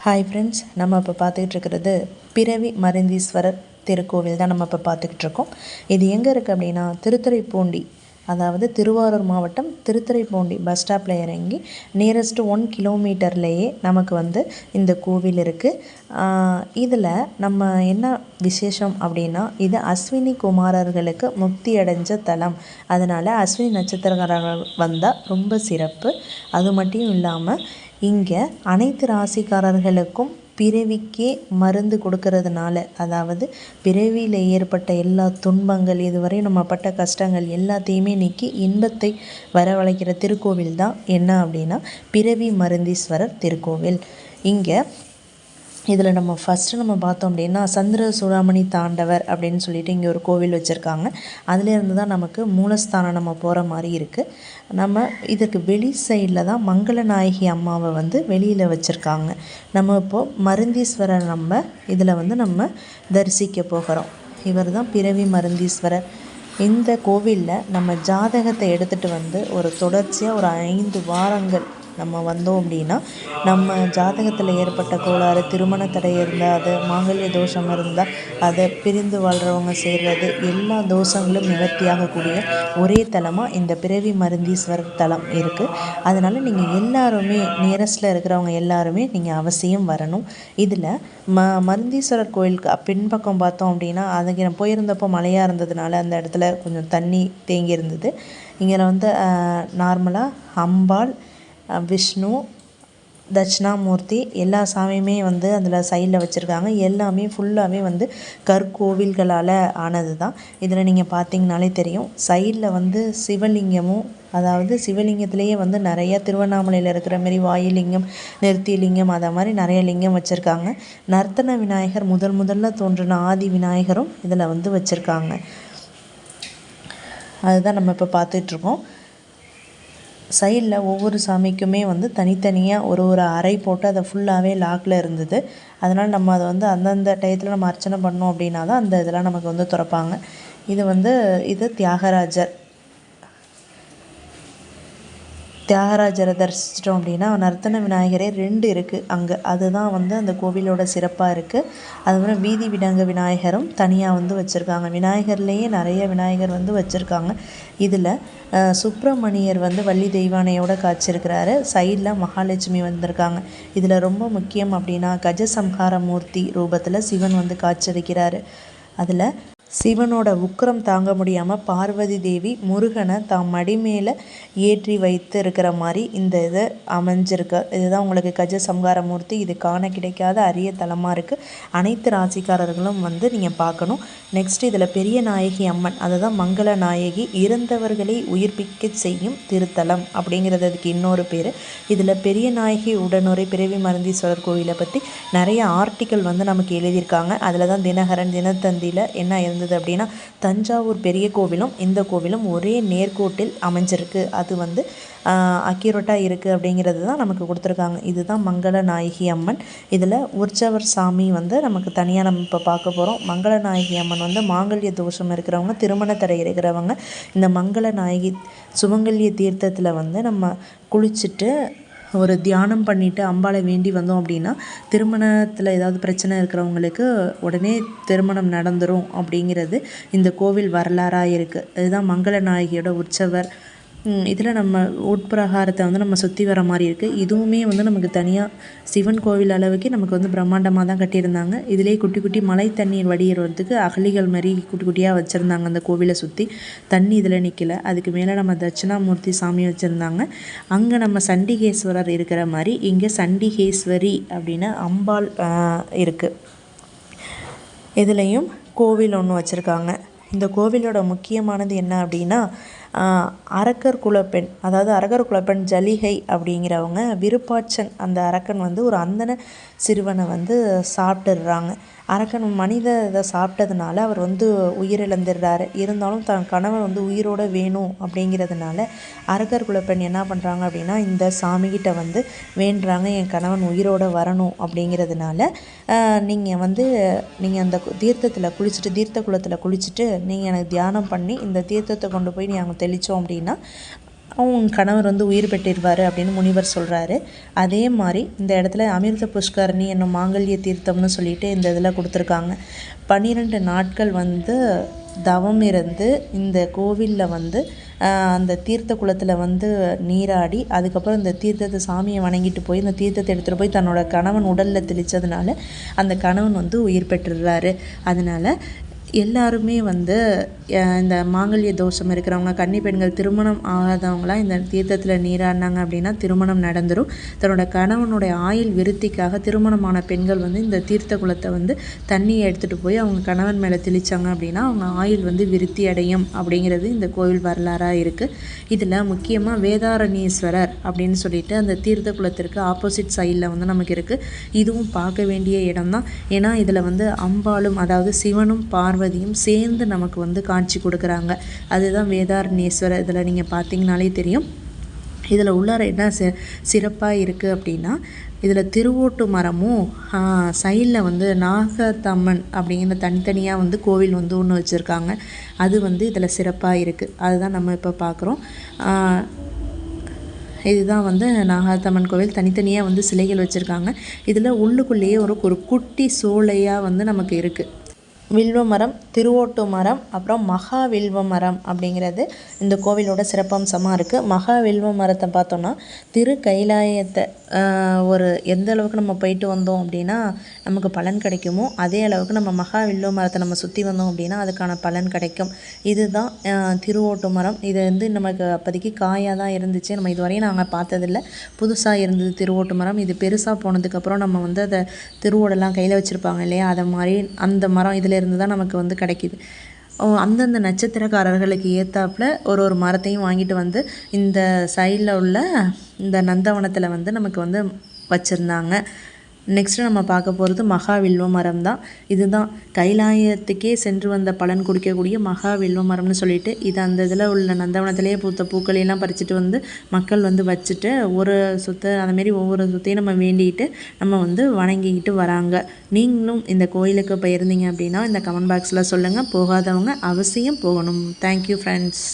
Hi friends, நம்ம இப்போ பார்த்துக்கிட்டு இருக்கிறது பிறவி மருந்தீஸ்வரர் திருக்கோவில் தான் நம்ம இப்போ பார்த்துக்கிட்டு இருக்கோம். இது எங்கே இருக்குது அப்படின்னா திருத்துறைப்பூண்டி, அதாவது திருவாரூர் மாவட்டம் திருத்துறைப்பூண்டி பஸ் ஸ்டாப்பில் இறங்கி நியரஸ்ட்டு 1 கிலோமீட்டர்லேயே நமக்கு இந்த கோவில் இருக்குது. இதில் நம்ம என்ன விசேஷம் அப்படின்னா, இது அஸ்வினி குமாரர்களுக்கு முக்தி அடைஞ்ச தலம். அதனால் அஸ்வினி நட்சத்திரக்காரர்கள் வந்தால் ரொம்ப சிறப்பு. அது மட்டும் இல்லாமல் இங்கே அனைத்து ராசிக்காரர்களுக்கும் பிறவிக்கே மருந்து கொடுக்கறதுனால, அதாவது பிறவியில் ஏற்பட்ட எல்லா துன்பங்கள், இதுவரை நம்ம பட்ட கஷ்டங்கள் எல்லாத்தையுமே நீக்கி இன்பத்தை வரவழைக்கிற திருக்கோவில் தான் என்ன அப்படின்னா பிறவி மருந்தீஸ்வரர் திருக்கோவில். இதில் நம்ம பார்த்தோம் அப்படின்னா சந்திர சூடாமணி தாண்டவர் அப்படின்னு சொல்லிட்டு இங்கே ஒரு கோவில் வச்சுருக்காங்க. அதுலேருந்து தான் நமக்கு மூலஸ்தானம் நம்ம போகிற மாதிரி இருக்குது. நம்ம இதுக்கு வெளி சைடில் தான் மங்களநாயகி அம்மாவை வெளியில் வச்சுருக்காங்க. நம்ம இப்போது மருந்தீஸ்வரர் இதில் நம்ம தரிசிக்க போகிறோம். இவர் தான் பிறவி மருந்தீஸ்வரர். இந்த கோவிலில் நம்ம ஜாதகத்தை எடுத்துகிட்டு ஒரு தொடர்ச்சியாக ஒரு 5 வாரங்கள் நம்ம வந்தோம் அப்படின்னா, நம்ம ஜாதகத்தில் ஏற்பட்ட கோளாறு, திருமண தடை இருந்தால், அது மாங்கல்ய தோஷம் இருந்தால், அதை பிரிந்து வாழ்கிறவங்க சேர்றது, எல்லா தோஷங்களும் நிவர்த்தியாகக்கூடிய ஒரே தலமாக இந்த பிறவி மருந்தீஸ்வரர் தலம் இருக்குது. அதனால் நீங்கள் எல்லாருமே நியரஸ்ட்டில் இருக்கிறவங்க எல்லாருமே நீங்கள் அவசியம் வரணும். இதில் மருந்தீஸ்வரர் கோயிலுக்கு பின்பக்கம் பார்த்தோம் அப்படின்னா, அதுக்கு நான் போயிருந்தப்போ மழையாக இருந்ததுனால அந்த இடத்துல கொஞ்சம் தண்ணி தேங்கி இருந்தது. இங்கே நார்மலாக அம்பாள், விஷ்ணு, தட்சிணாமூர்த்தி எல்லா சாமியுமே அதில் சைடில் வச்சுருக்காங்க. எல்லாமே ஃபுல்லாகவே கற்கோவில்களால் ஆனது தான். இதில் நீங்கள் பார்த்தீங்கனாலே தெரியும். சைடில் சிவலிங்கமும், அதாவது சிவலிங்கத்திலேயே நிறையா திருவண்ணாமலையில் இருக்கிற மாரி வாயுலிங்கம், நிறுத்திலிங்கம், அதை மாதிரி நிறைய லிங்கம் வச்சுருக்காங்க. நர்த்தன விநாயகர் முதல்ல தோன்றின ஆதி விநாயகரும் இதில் வச்சுருக்காங்க. அதுதான் நம்ம இப்போ பார்த்துட்ருக்கோம். சைடில் ஒவ்வொரு சாமிக்குமே தனித்தனியாக ஒரு அறை போட்டு அதை ஃபுல்லாகவே லாக்கில் இருந்தது. அதனால் நம்ம அதை அந்தந்த டயத்தில் நம்ம அர்ச்சனை பண்ணோம் அப்படின்னா தான் அந்த இதெல்லாம் நமக்கு திறப்பாங்க. இது தியாகராஜரை தரிசிச்சிட்டோம் அப்படின்னா நர்த்தன விநாயகரே 2 இருக்குது அங்கே. அதுதான் அந்த கோவிலோட சிறப்பாக இருக்குது. அதுக்கப்புறம் வீதி விடங்க விநாயகரும் தனியாக வச்சுருக்காங்க. விநாயகர்லேயே நிறைய விநாயகர் வச்சுருக்காங்க. இதில் சுப்பிரமணியர் வள்ளி தெய்வானையோட காட்சிருக்கிறாரு. சைடில் மகாலட்சுமி வந்திருக்காங்க. இதில் ரொம்ப முக்கியம் அப்படின்னா கஜசம்ஹார மூர்த்தி ரூபத்தில் சிவன் காட்சியளிக்கிறாரு. அதில் சிவனோட உக்கிரம் தாங்க முடியாமல் பார்வதி தேவி முருகனை தாம் மடி மேலே ஏற்றி வைத்து இருக்கிற மாதிரி இந்த இது அமைஞ்சிருக்கு. இதுதான் உங்களுக்கு கஜசம்ஹார மூர்த்தி. இது காண கிடைக்காத அரிய தலமாக இருக்குது. அனைத்து ராசிக்காரர்களும் நீங்கள் பார்க்கணும். நெக்ஸ்ட் இதில் பெரிய நாயகி அம்மன், அதுதான் மங்கள நாயகி, இறந்தவர்களை உயிர்ப்பிக்க செய்யும் திருத்தலம் அப்படிங்கிறது அதுக்கு இன்னொரு பேர். இதில் பெரிய நாயகி உடனுரை பிறவி மருந்தீஸ்வரர் கோவிலை பற்றி நிறைய ஆர்டிக்கல் நமக்கு எழுதியிருக்காங்க. அதில் தான் தினகரன், தினத்தந்தியில் என்ன இருந்தது அப்படின்னா, தஞ்சாவூர் பெரிய கோவிலும் இந்த கோவிலும் ஒரே நேர்கோட்டில் அமைஞ்சிருக்கு. அது அக்யூரேட்டாக இருக்குது அப்படிங்கிறது தான் நமக்கு கொடுத்துருக்காங்க. இதுதான் மங்கள நாயகி அம்மன். இதில் உற்சவர் சாமி நமக்கு தனியாக நம்ம இப்போ பார்க்க போகிறோம். மங்கள நாயகி அம்மன் மாங்கல்ய தோஷம் இருக்கிறவங்க, திருமண தடை இருக்கிறவங்க இந்த மங்கள நாயகி சுமங்கல்ய தீர்த்தத்தில் நம்ம குளிச்சுட்டு ஒரு தியானம் பண்ணிவிட்டு அம்பாளை வேண்டி வந்தோம் அப்படின்னா திருமணத்தில் ஏதாவது பிரச்சனை இருக்கிறவங்களுக்கு உடனே திருமணம் நடந்துடும் அப்படிங்கிறது இந்த கோவில் வரலாறாக இருக்குது. இதுதான் மங்கள நாயகியோட உற்சவர். இதில் நம்ம உட்பிரகாரத்தை நம்ம சுற்றி வர மாதிரி இருக்குது. இதுவுமே நமக்கு தனியாக சிவன் கோவில் அளவுக்கு நமக்கு பிரம்மாண்டமாக தான் கட்டியிருந்தாங்க. இதிலே குட்டி குட்டி மழை தண்ணீர் வடிகிறதுக்கு அகழிகள் மாதிரி குட்டி குட்டியாக வச்சுருந்தாங்க. அந்த கோவிலை சுற்றி தண்ணி இதில் நிற்கலை. அதுக்கு மேலே நம்ம தட்சிணாமூர்த்தி சாமி வச்சுருந்தாங்க. அங்கே நம்ம சண்டிகேஸ்வரர் இருக்கிற மாதிரி இங்கே சண்டிகேஸ்வரி அப்படின்னு அம்பாள் இருக்குது. இதுலேயும் கோவில் ஒன்று வச்சுருக்காங்க. இந்த கோவிலோட முக்கியமானது என்ன அப்படின்னா, அரக்கர் குலப்பெண், அதாவது அரக்கர் குலப்பெண் ஜலிகை அப்படிங்கிறவங்க விருப்பாட்சன் அந்த அரக்கன் ஒரு அந்தன சிறுவனை சாப்பிட்டுடுறாங்க. அரக்கன் மனித இதை சாப்பிட்டதுனால அவர் உயிரிழந்துடுறாரு. இருந்தாலும் தன் கணவன் உயிரோடு வேணும் அப்படிங்கிறதுனால அரக்கர் குலப்பெண் என்ன பண்ணுறாங்க அப்படின்னா இந்த சாமிகிட்ட வேண்டுறாங்க, என் கணவன் உயிரோடு வரணும் அப்படிங்கிறதுனால நீங்கள் அந்த தீர்த்தத்தில் குளிச்சுட்டு, தீர்த்த குளத்தில் குளிச்சுட்டு நீங்கள் எனக்கு தியானம் பண்ணி இந்த தீர்த்தத்தை கொண்டு போய் நாங்கள் தெளித்தோம் அப்படின்னா அவங்க கணவர் வந்து உயிர் பெற்றிருவார் அப்படின்னு முனிவர் சொல்கிறாரு. அதே மாதிரி இந்த இடத்துல அமிர்த புஷ்கரணி என்னும் மாங்கல்ய தீர்த்தம்னு சொல்லிட்டு இந்த இதில் கொடுத்துருக்காங்க. 12 நாட்கள் வந்து தவம் இருந்து இந்த கோவிலில் வந்து அந்த தீர்த்த குளத்தில் வந்து நீராடி அதுக்கப்புறம் இந்த தீர்த்தத்தை சாமியை வணங்கிட்டு போய் இந்த தீர்த்தத்தை எடுத்துகிட்டு போய் தன்னோட கணவன் உடலில் தெளித்ததுனால அந்த கணவன் வந்து உயிர் பெற்றுறாரு. அதனால் எல்லாருமே வந்து இந்த மாங்கல்ய தோஷம் இருக்கிறவங்க, கன்னி பெண்கள், திருமணம் ஆகாதவங்களாம் இந்த தீர்த்தத்தில் நீராடினாங்க அப்படின்னா திருமணம் நடந்துடும். தன்னோட கணவனுடைய ஆயுள் விருத்திக்காக திருமணமான பெண்கள் வந்து இந்த தீர்த்த குளத்தை வந்து தண்ணியை எடுத்துகிட்டு போய் அவங்க கணவன் மேலே தெளித்தாங்க அப்படின்னா அவங்க ஆயுள் வந்து விருத்தி அடையும் அப்படிங்கிறது இந்த கோவில் வரலாறாக இருக்குது. இதில் முக்கியமாக வேதாரண்யேஸ்வரர் அப்படின்னு சொல்லிட்டு அந்த தீர்த்த குளத்திற்கு ஆப்போசிட் சைடில் வந்து நமக்கு இருக்குது. இதுவும் பார்க்க வேண்டிய இடம் தான். ஏன்னா இதில் வந்து அம்பாளும் அதாவது சிவனும் பார்வதியும் சேர்ந்து நமக்கு வந்து காட்சி கொடுக்குறாங்க. அதுதான் வேதாரண்யேஸ்வரர். இதில் நீங்கள் பார்த்தீங்கனாலே தெரியும். இதில் உள்ளார என்ன சிறப்பாக இருக்குது அப்படின்னா இதில் திருவோட்டு மரமும் சைடில் வந்து நாகத்தம்மன் அப்படிங்கிற தனித்தனியாக வந்து கோவில் வந்து ஒன்று வச்சுருக்காங்க. அது வந்து இதில் சிறப்பாக இருக்குது. அதுதான் நம்ம இப்போ பார்க்குறோம். இதுதான் வந்து நாகாத்தம்மன் கோவில். தனித்தனியாக வந்து சிலைகள் வச்சுருக்காங்க. இதில் உள்ளுக்குள்ளேயே ஒரு குட்டி சோலையாக வந்து நமக்கு இருக்குது. வில்வ மரம், திருவோட்டு மரம், அப்புறம் மகா வில்வ மரம் அப்படிங்கிறது இந்த கோவிலோட சிறப்பம்சமாக இருக்குது. மகா வில்வ மரத்தை பார்த்தோன்னா திரு கைலாயத்தை ஒரு எந்த அளவுக்கு நம்ம போயிட்டு வந்தோம் அப்படின்னா நமக்கு பலன் கிடைக்குமோ அதே அளவுக்கு நம்ம மகா வில்வ மரத்தை நம்ம சுற்றி வந்தோம் அப்படின்னா அதுக்கான பலன் கிடைக்கும். இதுதான் திருவோட்டு மரம். இது வந்து நமக்கு அப்போதைக்கு காயாக தான் இருந்துச்சு. நம்ம இதுவரையும் நாங்கள் பார்த்ததில்ல. புதுசாக இருந்தது திருவோட்டு மரம். இது பெருசாக போனதுக்கப்புறம் நம்ம வந்து அதை திருவோடெல்லாம் கையில் வச்சுருப்பாங்க இல்லையா, அதை மாதிரி அந்த மரம் இதில் இருந்து தான் நமக்கு வந்து கிடைக்கிது. அந்தந்த நட்சத்திரக்காரர்களுக்கு ஏற்றாப்புல ஒரு மரத்தையும் வாங்கிட்டு வந்து இந்த சைடில் உள்ள இந்த நந்தவனத்தில் வந்து நமக்கு வந்து வச்சுருந்தாங்க. நெக்ஸ்ட்டு நம்ம பார்க்க போகிறது மகா வில்வ மரம் தான். இதுதான் கைலாயத்துக்கே சென்று வந்த பலன் கொடுக்கக்கூடிய மகா வில்வ மரம்னு சொல்லிட்டு இது அந்த இதில் உள்ள நந்தவனத்திலேயே பூத்த பூக்களையெல்லாம் பறிச்சுட்டு வந்து மக்கள் வந்து வச்சுட்டு ஒரு சுத்தை அந்தமாரி ஒவ்வொரு சுத்தையும் நம்ம வேண்டிகிட்டு நம்ம வந்து வணங்கிக்கிட்டு வராங்க. நீங்களும் இந்த கோயிலுக்கு போயிருந்தீங்க அப்படின்னா இந்த கமெண்ட் பாக்ஸில் சொல்லுங்கள். போகாதவங்க அவசியம் போகணும். Thank you friends.